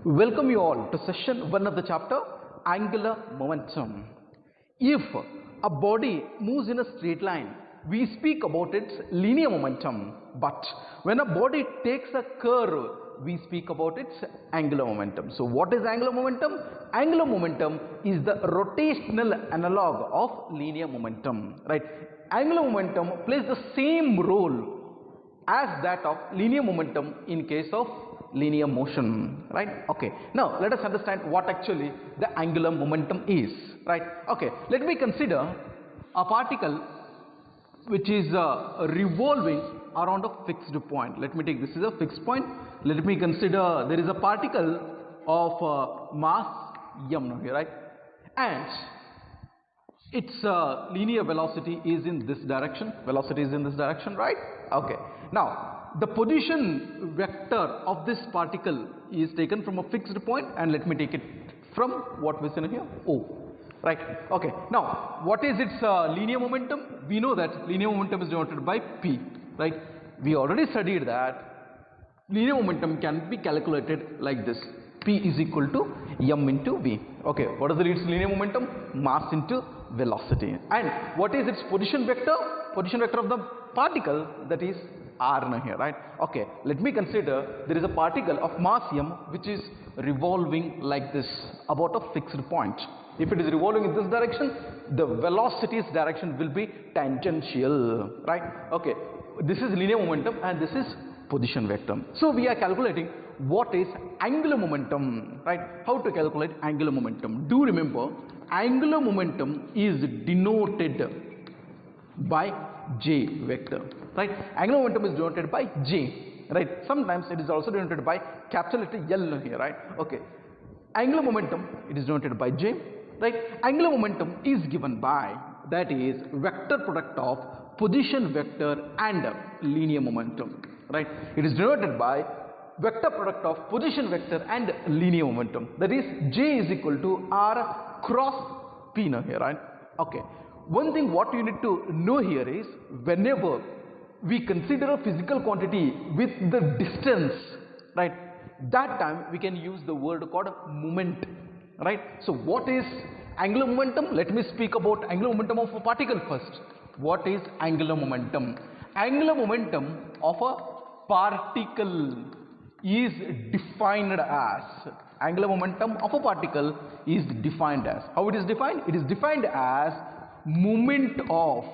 Welcome you all to session 1 of the chapter Angular Momentum. If a body moves in a straight line, we speak about its linear momentum, but when a body takes a curve, we speak about its angular momentum. So what is angular momentum? Angular momentum is the rotational analog of linear momentum, right? Angular momentum plays the same role as that of linear momentum in case of linear motion, right? Okay, now let us understand what actually the angular momentum is, right? Okay, let me consider a particle which is revolving around a fixed point. Let me take this is a fixed point. Let me consider there is a particle of mass m now here, right? And its linear velocity is in this direction. Velocity is in this direction, right? Okay, now the position vector of this particle is taken from a fixed point, and let me take it from what we see here, O, right? Okay, now what is its linear momentum? We know that linear momentum is denoted by P, right? We already studied that linear momentum can be calculated like this: P is equal to m into v. Okay, what is its linear momentum? Mass into velocity. And what is its position vector? Position vector of the particle, that is r now here, right? Okay, let me consider there is a particle of mass m which is revolving like this about a fixed point. If it is revolving in this direction, the velocity's direction will be tangential, right? Okay, this is linear momentum and this is position vector. So we are calculating what is angular momentum, right? How to calculate angular momentum? Do remember, angular momentum is denoted by J vector, right? Angular momentum is denoted by J, right? Sometimes it is also denoted by capital letter L here, right? Okay, angular momentum, it is denoted by J, right? Angular momentum is given by, that is, vector product of position vector and linear momentum, right? It is denoted by vector product of position vector and linear momentum, that is J is equal to R cross P now here, right? Okay, one thing what you need to know here is, whenever we consider a physical quantity with the distance, right, that time we can use the word called moment, right? So what is angular momentum? Let me speak about angular momentum of a particle first. What is angular momentum? Angular momentum of a particle is defined as, angular momentum of a particle is defined as, how it is defined? It is defined as moment of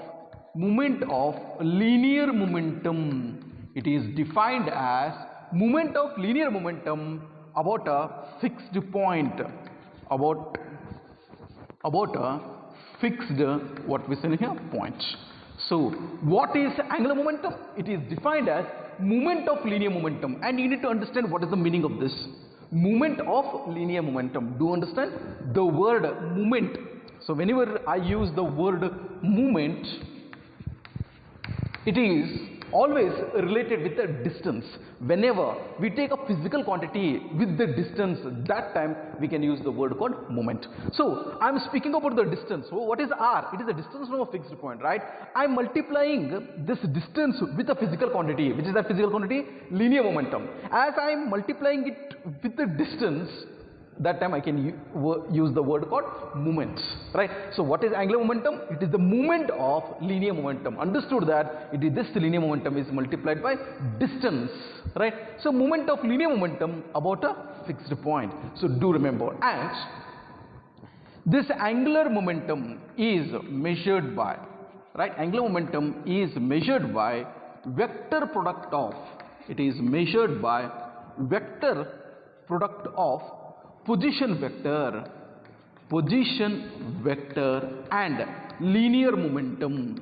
linear momentum. It is defined as moment of linear momentum about a fixed point, about a fixed, what we say here, point. So what is angular momentum? It is defined as moment of linear momentum, and you need to understand what is the meaning of this moment of linear momentum. Do you understand the word moment? So whenever I use the word moment, it is always related with the distance. Whenever we take a physical quantity with the distance, that time we can use the word called moment. So I am speaking about the distance. So what is r? It is the distance from a fixed point, right? I am multiplying this distance with a physical quantity. Which is that physical quantity? Linear momentum. As I am multiplying it with the distance, that time I can use the word called moment, right? So what is angular momentum? It is the moment of linear momentum. Understood that it is this linear momentum is multiplied by distance, right? So moment of linear momentum about a fixed point. So do remember. And this angular momentum is measured by, right? Angular momentum is measured by vector product of, it is measured by vector product of position vector and linear momentum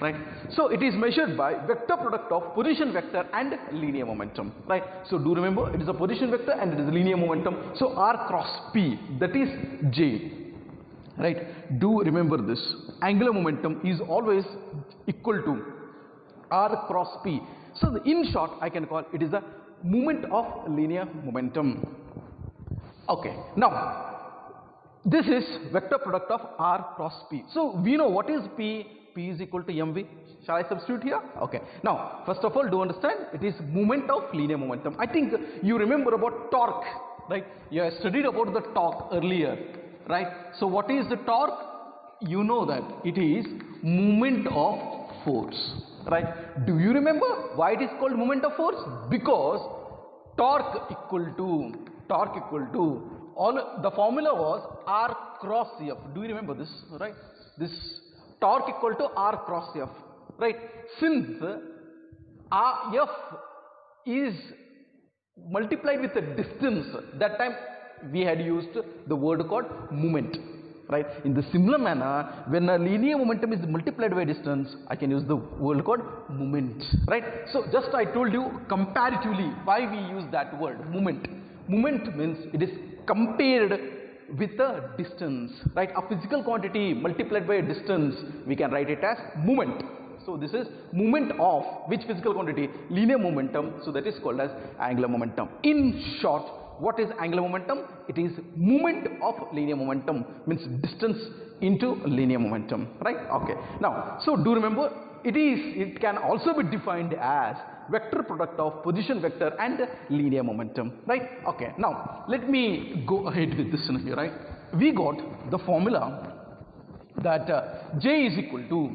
right? So it is measured by vector product of position vector and linear momentum, right? So do remember, it is a position vector and it is linear momentum. So R cross P, that is J, right? Do remember this. Angular momentum is always equal to R cross P. So in short, I can call it is a moment of linear momentum. Okay, now this is vector product of R cross P. So we know what is P. P is equal to mv. Shall I substitute here? Okay. Now, first of all, do understand it is moment of linear momentum. I think you remember about torque, right? You have studied about the torque earlier, right? So, what is the torque? You know that it is moment of force, right? Do you remember why it is called moment of force? Because torque equal to all the formula was R cross F. Do you remember this, right? This torque equal to R cross F, right? Since F is multiplied with the distance, that time we had used the word called moment, right? In the similar manner, when a linear momentum is multiplied by distance, I can use the word called moment, right? So just I told you comparatively why we use that word moment. Moment means it is compared with a distance, right? A physical quantity multiplied by a distance, we can write it as moment. So this is moment of which physical quantity? Linear momentum. So that is called as angular momentum. In short, what is angular momentum? It is moment of linear momentum, means distance into linear momentum, right? Okay. Now, so do remember, it can also be defined as vector product of position vector and linear momentum, right? Okay. Now, let me go ahead with this one here, right? We got the formula that J is equal to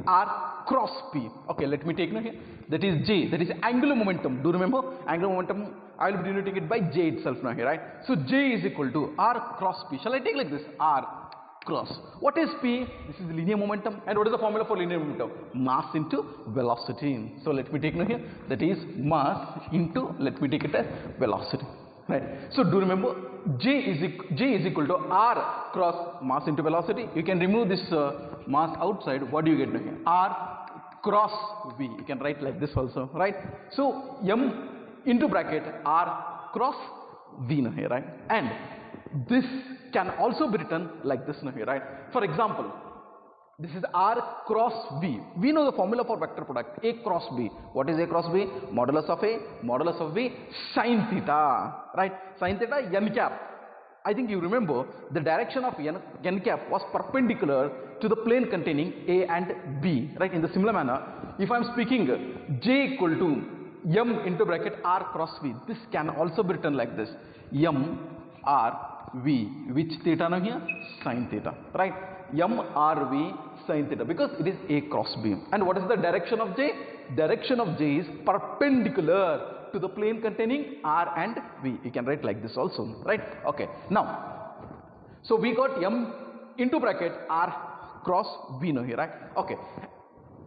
R cross P. Okay, let me take now here. That is J, that is angular momentum. Do remember? Angular momentum, I will be denoting it by J itself now here, right? So J is equal to R cross P. Shall I take like this? R cross. What is P? This is linear momentum. And what is the formula for linear momentum? Mass into velocity. So let me take now here. That is mass into, let me take it as velocity. Right. So do remember, J is equal to R cross mass into velocity. You can remove this mass outside. What do you get here? R cross V. You can write like this also, right? So M into bracket R cross V now here, right? And this can also be written like this now here, right? For example, this is R cross V. We know the formula for vector product, A cross B. What is A cross B? Modulus of A, modulus of B, sin theta, right? Sin theta, n cap. I think you remember the direction of n cap was perpendicular to the plane containing A and B, right? In the similar manner, if I am speaking J equal to M into bracket R cross V, this can also be written like this, M R V, which theta now here? Sin theta, right? M R V sin theta, because it is A cross B. And what is the direction of J? Direction of J is perpendicular to the plane containing R and V. You can write like this also, right? Okay. Now, so we got M into bracket R cross V now here, right? Okay.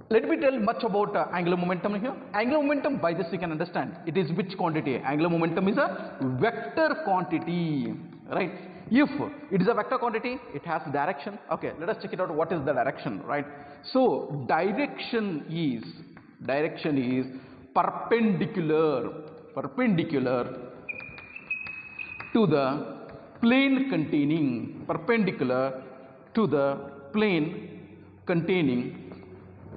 Let me tell much about angular momentum here. Angular momentum, by this you can understand, it is which quantity? Angular momentum is a vector quantity, right? If it is a vector quantity, it has direction. Okay, let us check it out. What is the direction, right? So direction is perpendicular to the plane containing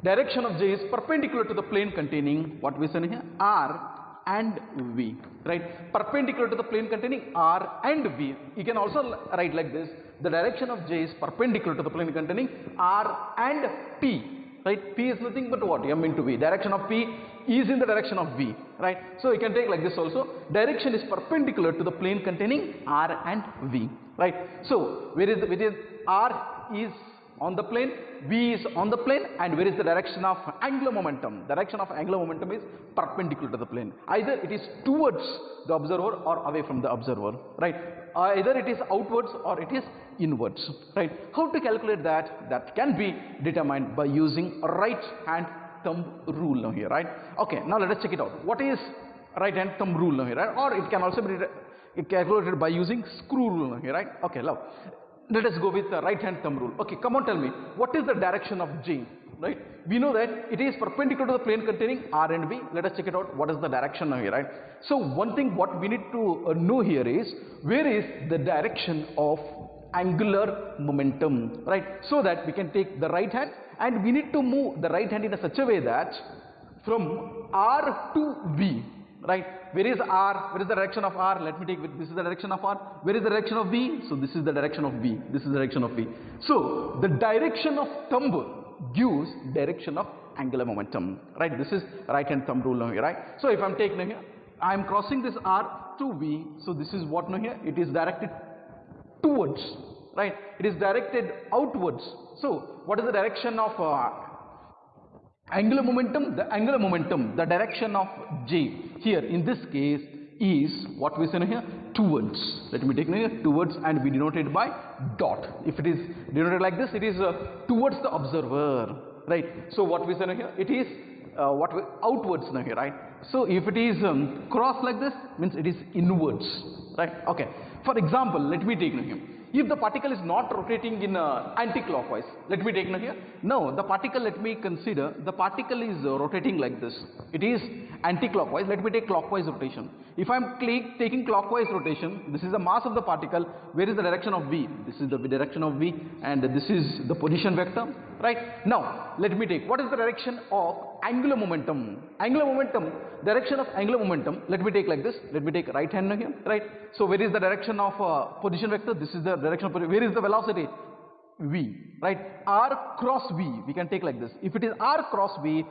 direction of J is perpendicular to the plane containing what we say here, R and V, right? Perpendicular to the plane containing R and V. You can also write like this, the direction of J is perpendicular to the plane containing R and P, right? P is nothing but what? M into V. Direction of P is in the direction of V, right? So you can take like this also, direction is perpendicular to the plane containing R and V, right? So where is R is on the plane, V is on the plane, and where is the direction of angular momentum? Direction of angular momentum is perpendicular to the plane. Either it is towards the observer or away from the observer, right? Either it is outwards or it is inwards, right? How to calculate that? That can be determined by using right hand thumb rule now here, right? Okay, now let us check it out. What is right hand thumb rule now here, right? Or it can also be calculated by using screw rule now here, right? Okay, now let us go with the right hand thumb rule. Okay, come on, tell me, what is the direction of J, right? We know that it is perpendicular to the plane containing R and V. Let us check it out. What is the direction now here, right? So one thing what we need to know here is, where is the direction of angular momentum, right? So that we can take the right hand, and we need to move the right hand in such a way that from R to V, right? Where is R? Where is the direction of R? Let me take with, this is the direction of R. Where is the direction of V? So this is the direction of V. This is the direction of V. So the direction of thumb gives direction of angular momentum, right? This is right hand thumb rule now here, right? So if I'm taking here, I am crossing this R to V. So this is what now here? It is directed towards, right? It is directed outwards. So what is the direction of angular momentum? The angular momentum, the direction of J here in this case is what we say here? Towards. Let me take here towards, and we denote it by dot. If it is denoted like this, it is towards the observer, right? So what we say here? It is outwards now here, right? So if it is crossed like this, means it is inwards, right? Okay. For example, let me take now here. If the particle is not rotating in anti-clockwise, let me take now here. Now the particle, let me consider the particle is rotating like this. It is anti-clockwise. Let me take clockwise rotation. If I am taking clockwise rotation, this is the mass of the particle. Where is the direction of V? This is the direction of V, and this is the position vector, right? Now let me take, what is the direction of angular momentum? Angular momentum, direction of angular momentum, let me take like this. Let me take right hand here, right? So where is the direction of position vector? This is the direction of, where is the velocity? V, right? R cross V, we can take like this. If it is R cross V,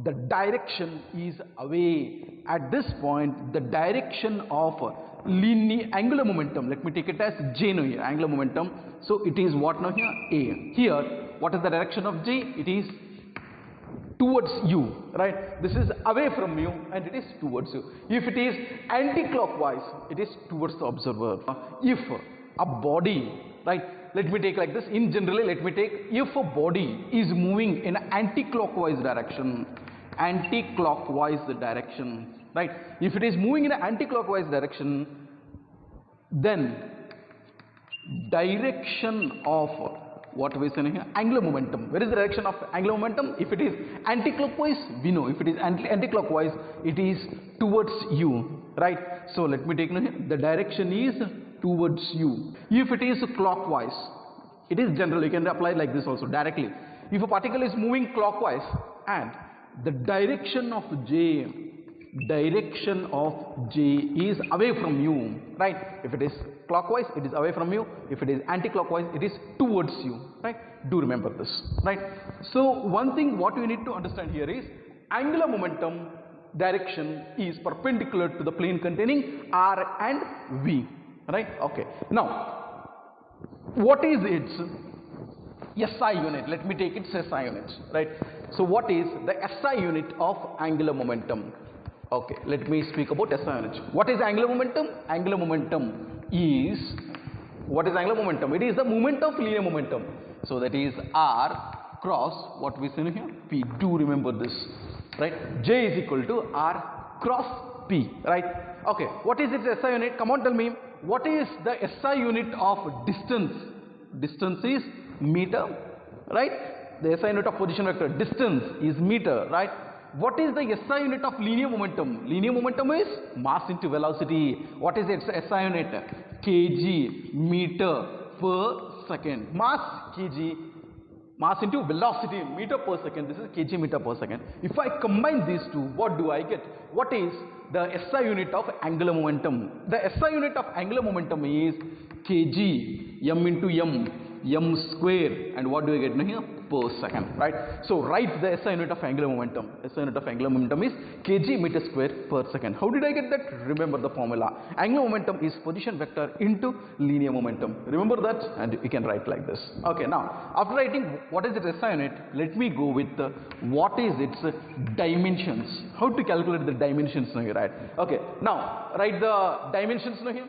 the direction is away. At this point, the direction of linear angular momentum, let me take it as J now here, angular momentum. So it is what now here? A. Here, what is the direction of J? It is towards you, right? This is away from you and it is towards you. If it is anti-clockwise, it is towards the observer. If a body, right, let me take like this, in generally let me take, if a body is moving in anti-clockwise direction, right, if it is moving in an anti-clockwise direction, then direction of what we say here, angular momentum. Where is the direction of angular momentum? If it is anti-clockwise, we know. If it is anti-clockwise, it is towards you, right? So let me take here, the direction is towards you. If it is clockwise, it is general, you can apply like this also directly. If a particle is moving clockwise and the direction of J is away from you, right? If it is clockwise, it is away from you. If it is anti-clockwise, it is towards you, right? Do remember this, right? So one thing what we need to understand here is angular momentum direction is perpendicular to the plane containing R and V, right? Okay. Now, what is its SI unit? Let me take its SI unit, right? So what is the SI unit of angular momentum? Okay, let me speak about SI unit. What is angular momentum? Angular momentum is, what is angular momentum? It is the moment of linear momentum. So that is R cross, what we say here? P. Do remember this, right? J is equal to R cross P, right? Okay, what is its SI unit? Come on, tell me. What is the SI unit of distance? Distance is meter, right? The SI unit of position vector, distance is meter, right? What is the SI unit of linear momentum? Linear momentum is mass into velocity. What is its SI unit? Kg meter per second. Mass kg, mass into velocity meter per second. This is kg meter per second. If I combine these two, what do I get? What is the SI unit of angular momentum? The SI unit of angular momentum is kg, m into m square, and what do I get now here? Per second, right? So write the SI unit of angular momentum. SI unit of angular momentum is kg meter square per second. How did I get that? Remember the formula. Angular momentum is position vector into linear momentum. Remember that, and you can write like this. Okay, now after writing what is its SI unit, let me go with what is its dimensions. How to calculate the dimensions now here, right? Okay, now write the dimensions now here.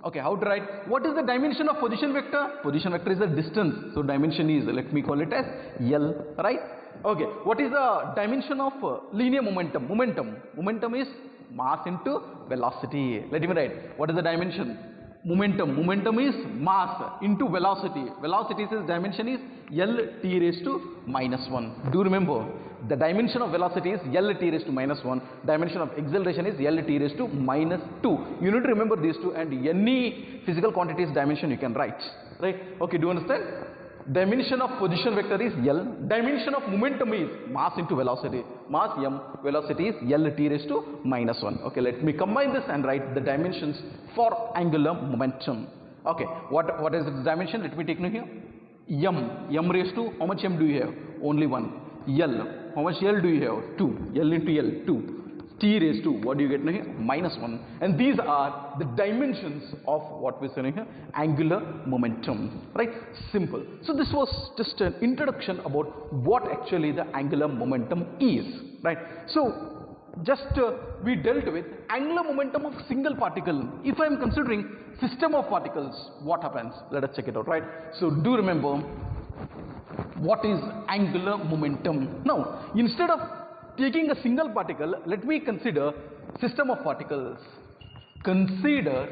Okay, how to write? What is the dimension of position vector? Position vector is the distance. So dimension is, let me call it as L, right? Okay, what is the dimension of linear momentum? Momentum is mass into velocity. Let me write. What is the dimension? Momentum is mass into velocity. Velocity's dimension is L t raised to -1. Do remember, the dimension of velocity is L t raised to -1. Dimension of acceleration is L t raised to -2. You need to remember these two, and any physical quantities dimension you can write, right? Okay, do you understand? Dimension of position vector is L. Dimension of momentum is mass into velocity. Mass m, velocity is L t raised to minus 1. Okay, let me combine this and write the dimensions for angular momentum. Okay, what is its dimension? Let me take note here. M raised to, how much m do you have? Only 1. L, how much L do you have? 2. L into L, 2. T raised to, what do you get now here? Minus 1. And these are the dimensions of what we say here, angular momentum, right? Simple. So this was just an introduction about what actually the angular momentum is, right? So just we dealt with angular momentum of single particle. If I am considering system of particles, what happens? Let us check it out, right? So do remember what is angular momentum. Now, instead of taking a single particle, let me consider system of particles. Consider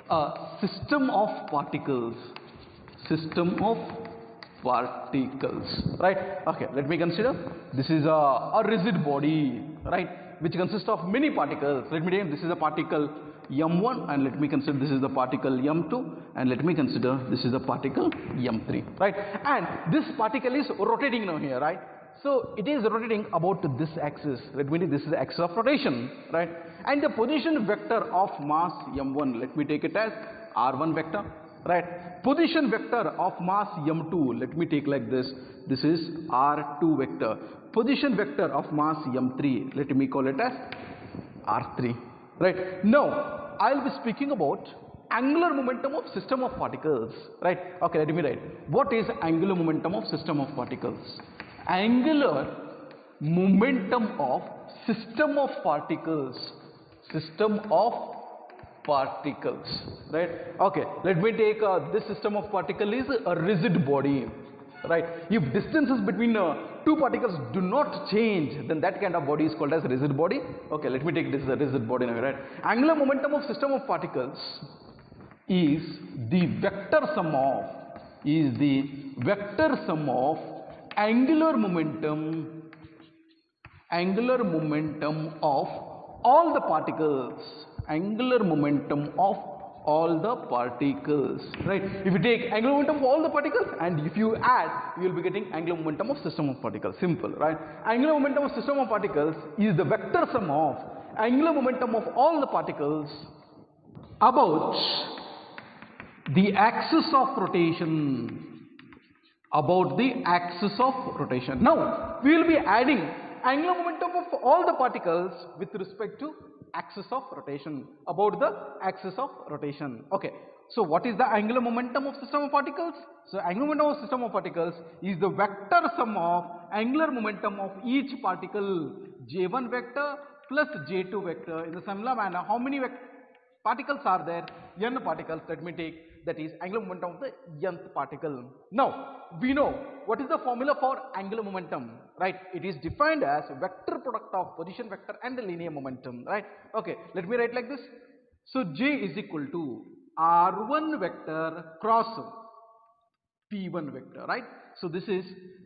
a system of particles. System of particles, right? Okay, let me consider. This is a rigid body, right, which consists of many particles. Let me take this is a particle m1, and let me consider this is the particle m2, and let me consider this is a particle m3, right? And this particle is rotating now here, right? So it is rotating about this axis. Let me take this is the axis of rotation, right? And the position vector of mass m1, let me take it as r1 vector, right? Position vector of mass m2, let me take like this. This is r2 vector. Position vector of mass m3, let me call it as r3, right? Now I'll be speaking about angular momentum of system of particles, right? Okay, let me write. What is angular momentum of system of particles? Angular momentum of system of particles. System of particles, right? Okay, let me take this system of particle is a rigid body, right? If distances between two particles do not change, then that kind of body is called as rigid body. Okay, let me take this as a rigid body now, right? Angular momentum of system of particles is the vector sum of angular momentum of all the particles. Angular momentum of all the particles, right? If you take angular momentum of all the particles and if you add, you will be getting angular momentum of system of particles. Simple, right? Angular momentum of system of particles is the vector sum of angular momentum of all the particles about the axis of rotation. About the axis of rotation. Now we will be adding angular momentum of all the particles with respect to axis of rotation, about the axis of rotation. Okay, so what is the angular momentum of system of particles? So angular momentum of system of particles is the vector sum of angular momentum of each particle, j1 vector plus j2 vector. In the similar manner, how many particles are there? N particles. Let me take, that is angular momentum of the nth particle. Now we know what is the formula for angular momentum, right? It is defined as vector product of position vector and the linear momentum, right? Okay, let me write like this. So J is equal to r1 vector cross p1 vector, right? So this is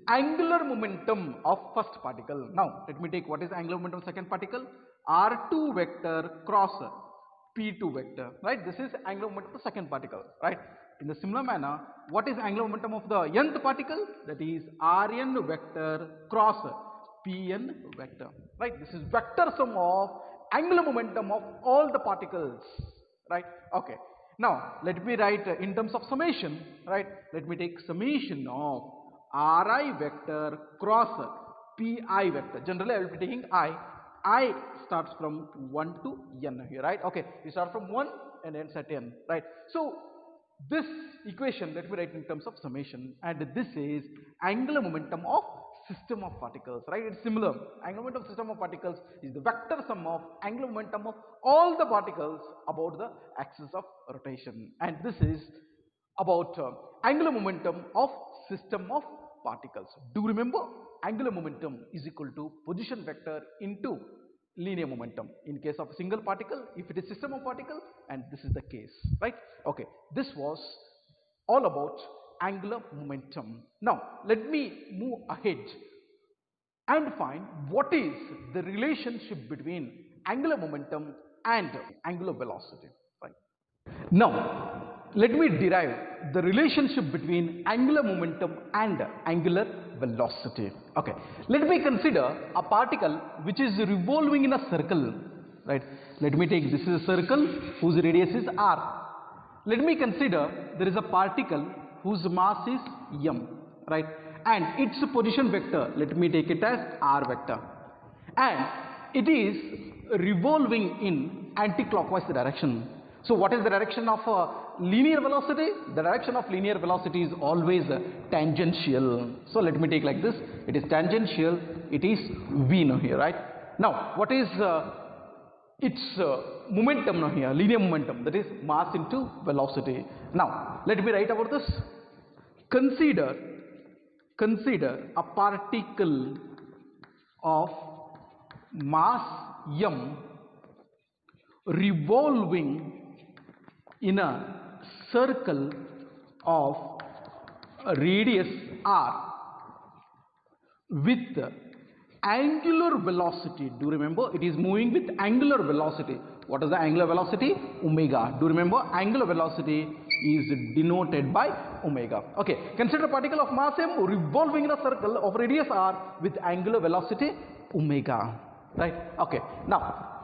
angular momentum of first particle. Now let me take what is angular momentum of second particle, r2 vector cross p2 vector, right? This is angular momentum of the second particle, right? In the similar manner, what is angular momentum of the nth particle? That is rn vector cross pn vector, right? This is vector sum of angular momentum of all the particles, right? Okay, now let me write in terms of summation, right? Let me take summation of ri vector cross pi vector. Generally I will be taking I starts from 1 to n here, right? Okay, we start from 1 and ends at n, right? So this equation, let me write in terms of summation, and this is angular momentum of system of particles, right? It's similar. Angular momentum of system of particles is the vector sum of angular momentum of all the particles about the axis of rotation, and this is about angular momentum of system of particles. Do remember, angular momentum is equal to position vector into linear momentum in case of a single particle, if it is system of particles, and this is the case, right? Okay, this was all about angular momentum. Now let me move ahead and find what is the relationship between angular momentum and angular velocity, right? Now let me derive the relationship between angular momentum and angular velocity. Okay, let me consider a particle which is revolving in a circle, right? Let me take, this is a circle whose radius is r. Let me consider there is a particle whose mass is m, right? And its position vector, let me take it as r vector, and it is revolving in anti-clockwise direction. So what is the direction of linear velocity? The direction of linear velocity is always tangential. So let me take like this, it is tangential, it is v now here, right? Now what is its momentum now here, linear momentum, that is mass into velocity. Now let me write about this. Consider a particle of mass m revolving in a circle of radius r with angular velocity. Do remember, it is moving with angular velocity. What is the angular velocity? Omega. Do remember, angular velocity is denoted by omega. Okay, consider a particle of mass m revolving in a circle of radius r with angular velocity omega, right? Okay, now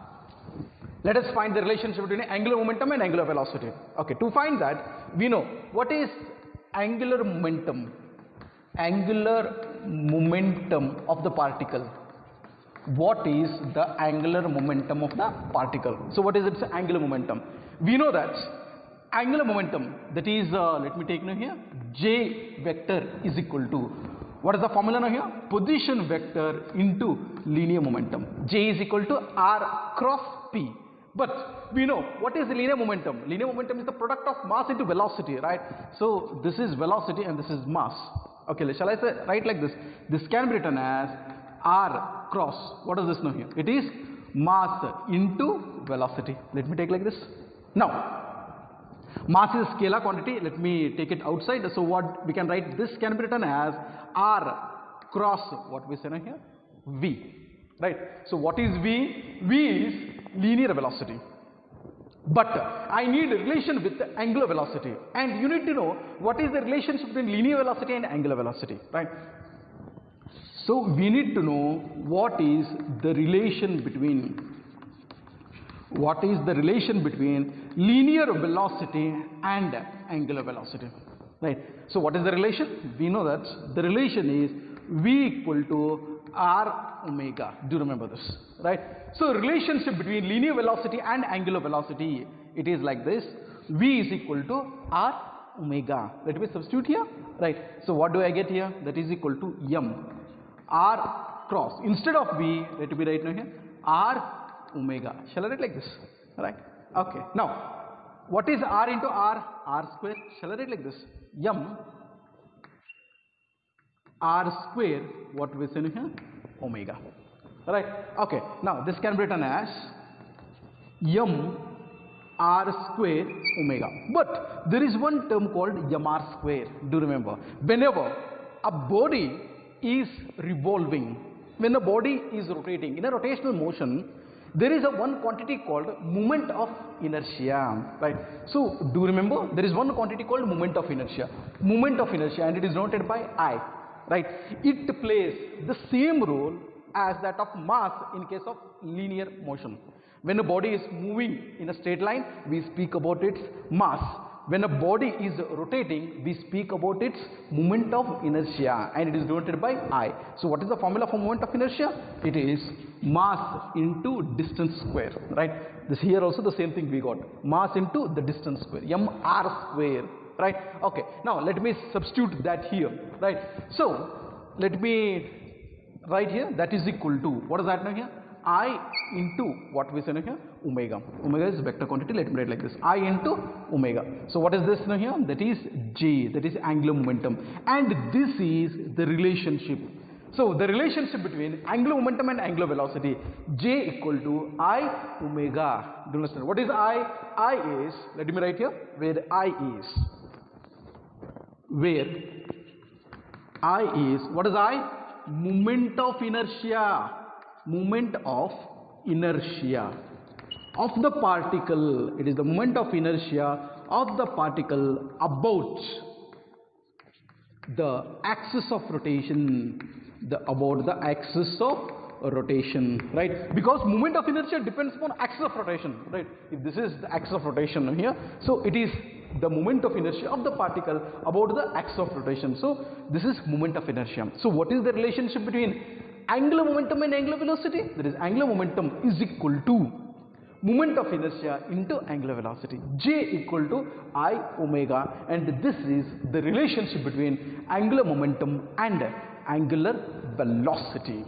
let us find the relationship between angular momentum and angular velocity. Okay, to find that, we know what is angular momentum. Angular momentum of the particle. What is the angular momentum of the particle? So what is its angular momentum? We know that angular momentum, that is, let me take now here, J vector is equal to, what is the formula now here? Position vector into linear momentum. J is equal to R cross P. But we know what is the linear momentum. Linear momentum is the product of mass into velocity, right? So this is velocity and this is mass. Okay, shall I say write like this? This can be written as R cross, what is this now here? It is mass into velocity. Let me take like this. Now, mass is scalar quantity. Let me take it outside. So what we can write, this can be written as R cross, what we say now here? V, right? So what is V? V is linear velocity. But I need a relation with the angular velocity, and you need to know what is the relationship between linear velocity and angular velocity, right? So we need to know what is the relation between linear velocity and angular velocity, right? So what is the relation? We know that the relation is V equal to R omega. Do you remember this, right? So relationship between linear velocity and angular velocity, it is like this: V is equal to R omega. Let me substitute here, right? So what do I get here? That is equal to m R cross. Instead of V, let me write now here R omega. Shall I write like this, right? Okay. Now what is R into R? R square. Shall I write like this? M R square, what we say here? Omega. Right? Okay. Now this can be written as m r square omega. But there is one term called mr square. Do remember, whenever a body is revolving, when a body is rotating in a rotational motion, there is a one quantity called moment of inertia, right? So do remember, there is one quantity called moment of inertia, and it is noted by I, right? It plays the same role as that of mass in case of linear motion. When a body is moving in a straight line, we speak about its mass. When a body is rotating, we speak about its moment of inertia, and it is denoted by I. So what is the formula for moment of inertia? It is mass into distance square, right? This here also the same thing we got, mass into the distance square, mr square, right? Okay, now let me substitute that here, right? So let me write here, that is equal to, what is that now here? I into, what we say now here? Omega. Omega is vector quantity. Let me write like this, I into omega. So what is this now here? That is J, that is angular momentum, and this is the relationship. So the relationship between angular momentum and angular velocity, J equal to I omega. Do you understand? What is I? I is, let me write here, where I is, what is I? Moment of inertia of the particle. It is the moment of inertia of the particle about the axis of rotation, about the axis of rotation, right? Because moment of inertia depends upon axis of rotation, right? If this is the axis of rotation here, so it is the moment of inertia of the particle about the axis of rotation. So this is moment of inertia. So what is the relationship between angular momentum and angular velocity? That is, angular momentum is equal to moment of inertia into angular velocity, J equal to I omega, and this is the relationship between angular momentum and angular velocity.